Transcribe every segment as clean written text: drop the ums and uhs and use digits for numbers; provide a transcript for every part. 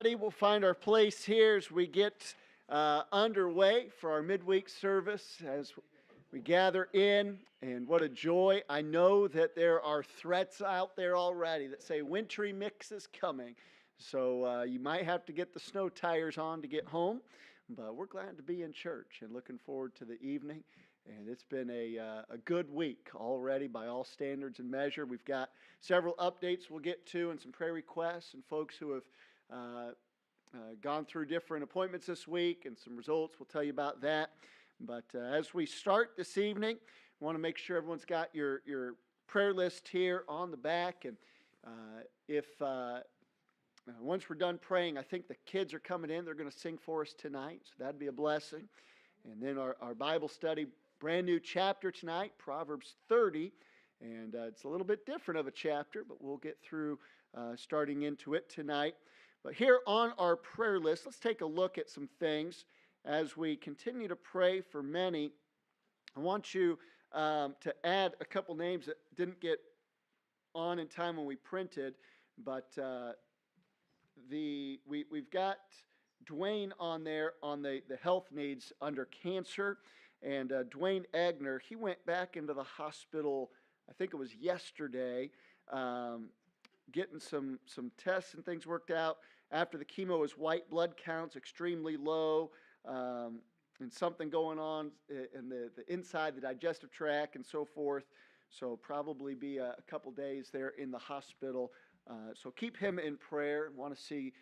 We'll find our place here as we get underway for our midweek service as we gather in. And what a joy. I know that there are threats out there already that say wintry mix is coming. So you might have to get the snow tires on to get home. But we're glad to be in church and looking forward to the evening. And it's been a good week already by all standards and measure. We've got several updates we'll get to and some prayer requests and folks who have gone through different appointments this week and some results. We'll tell you about that. But as we start this evening, I want to make sure everyone's got your prayer list here on the back. And if once we're done praying, I think the kids are coming in. They're going to sing for us tonight, so that'd be a blessing. And then our Bible study, brand new chapter tonight, Proverbs 30. And it's a little bit different of a chapter, but we'll get through starting into it tonight. But here on our prayer list, let's take a look at some things as we continue to pray for many. I want you to add a couple names that didn't get on in time when we printed, but we've got Dwayne on there on the health needs under cancer, and Dwayne Egner, he went back into the hospital, I think it was yesterday, getting some tests and things worked out. After the chemo, his white blood count's extremely low, and something going on in the inside the digestive tract and so forth. So probably be a couple days there in the hospital. So keep him in prayer. Want to see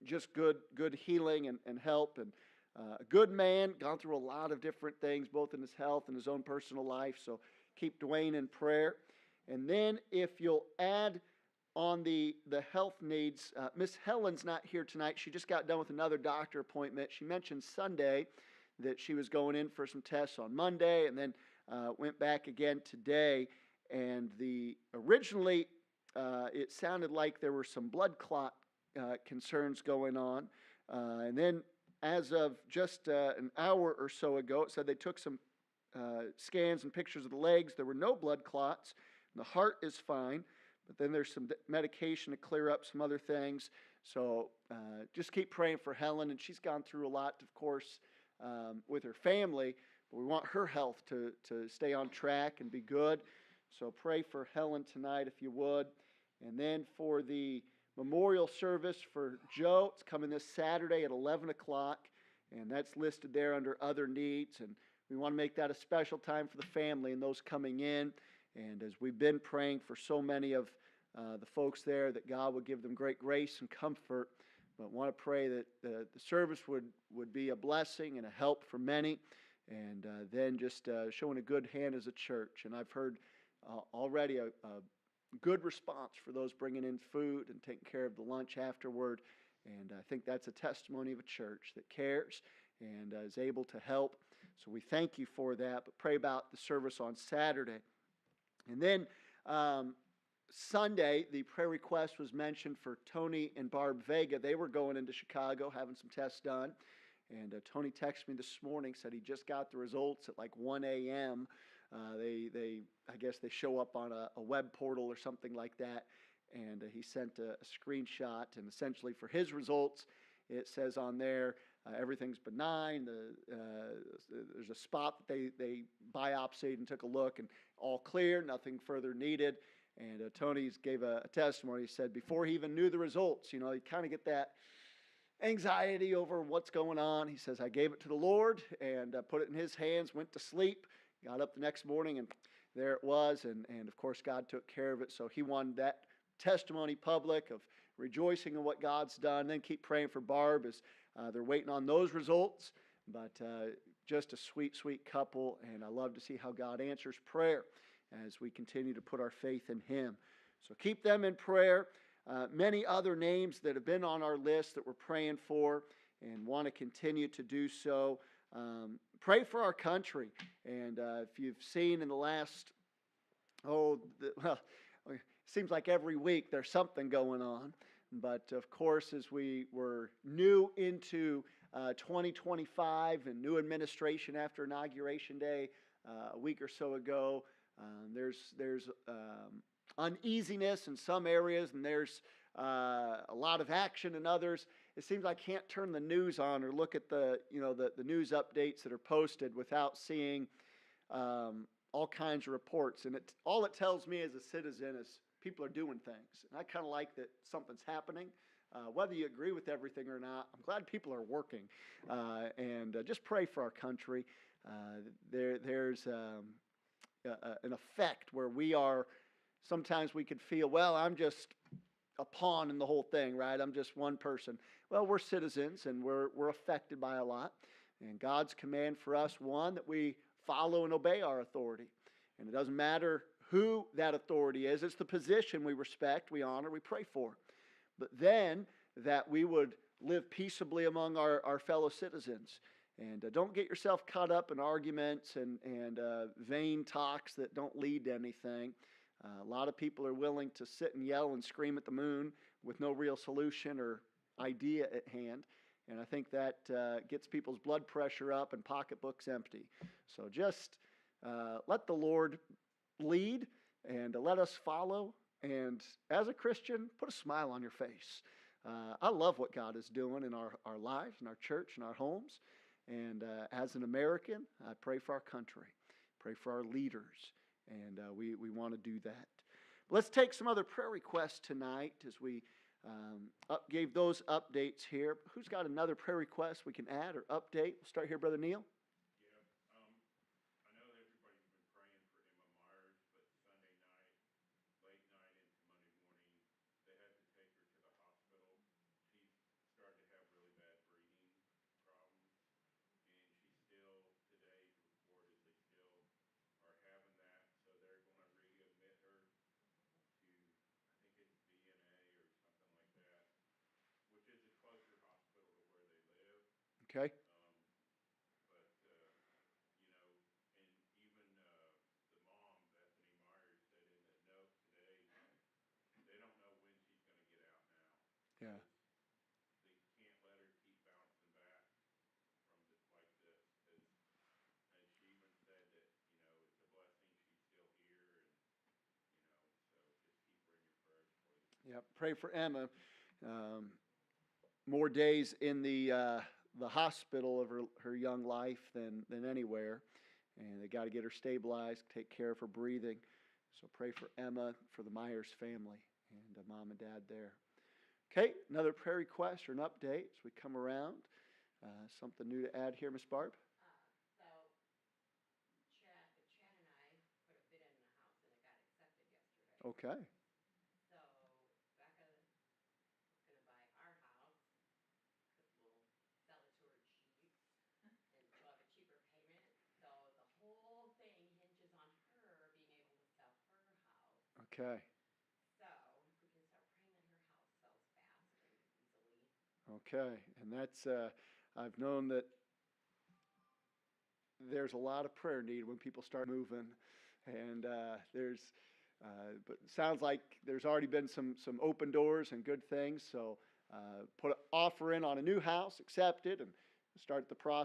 just good healing and help. And a good man, gone through a lot of different things, both in his health and his own personal life. So keep Dwayne in prayer. And then if you'll add on the health needs, Miss Helen's not here tonight. She just got done with another doctor appointment. She mentioned Sunday that she was going in for some tests on Monday and then went back again today. And originally it sounded like there were some blood clot concerns going on. And then as of just an hour or so ago, it said they took some scans and pictures of the legs. There were no blood clots. The heart is fine, but then there's some medication to clear up some other things. So just keep praying for Helen, and she's gone through a lot, of course, with her family, but we want her health to stay on track and be good. So pray for Helen tonight if you would. And then for the memorial service for Joe, it's coming this Saturday at 11 o'clock, and that's listed there under other needs. And we want to make that a special time for the family and those coming in. And as we've been praying for so many of the folks there, that God would give them great grace and comfort, but want to pray that the service would be a blessing and a help for many, and then just showing a good hand as a church. And I've heard already a good response for those bringing in food and taking care of the lunch afterward, and I think that's a testimony of a church that cares and is able to help. So we thank you for that, but pray about the service on Saturday. And then Sunday, the prayer request was mentioned for Tony and Barb Vega. They were going into Chicago, having some tests done. And Tony texted me this morning, said he just got the results at like 1 a.m. I guess they show up on a web portal or something like that. And he sent a screenshot. And essentially for his results, it says on there, everything's benign. There's a spot that they biopsied and took a look, and all clear, nothing further needed. And Tony gave a testimony. He said before he even knew the results, you kind of get that anxiety over what's going on. He says, I gave it to the Lord and put it in his hands, went to sleep, got up the next morning, and there it was. And of course, God took care of it. So he wanted that testimony public of rejoicing in what God's done. Then keep praying for Barb as they're waiting on those results. But just a sweet, sweet couple, and I love to see how God answers prayer as we continue to put our faith in Him. So keep them in prayer. Many other names that have been on our list that we're praying for and want to continue to do so. Pray for our country. And if you've seen in the last, it seems like every week there's something going on. But of course, as we were new into 2025 and new administration after Inauguration Day a week or so ago, there's uneasiness in some areas, and there's a lot of action in others. It seems I can't turn the news on or look at the news updates that are posted without seeing all kinds of reports. And all it tells me as a citizen is people are doing things. And I kind of like that something's happening. Whether you agree with everything or not, I'm glad people are working. And just pray for our country. There's an effect where sometimes we could feel, well, I'm just a pawn in the whole thing, right? I'm just one person. Well, we're citizens and we're affected by a lot. And God's command for us, one, that we follow and obey our authority. And it doesn't matter who that authority is. It's the position we respect, we honor, we pray for. But then that we would live peaceably among our fellow citizens. And don't get yourself caught up in arguments and vain talks that don't lead to anything. A lot of people are willing to sit and yell and scream at the moon with no real solution or idea at hand. And I think that gets people's blood pressure up and pocketbooks empty. So just let the Lord lead and let us follow. And as a Christian, put a smile on your face. I love what God is doing in our lives, in our church, in our homes. And as an American, I pray for our country, pray for our leaders, and we want to do that. Let's take some other prayer requests tonight as we gave those updates here. Who's got another prayer request we can add or update? We'll start here, Brother Neil. Okay. Yeah. Yeah. Pray for Emma. More days in the hospital of her young life than anywhere, and they got to get her stabilized, take care of her breathing. So pray for Emma, for the Myers family, and mom and dad there. Okay, another prayer request or an update as we come around. Something new to add here, Miss Barb? Okay. Okay. Okay, and that's I've known that there's a lot of prayer needed when people start moving, and but it sounds like there's already been some open doors and good things. So put an offer in on a new house, accept it, and start the process.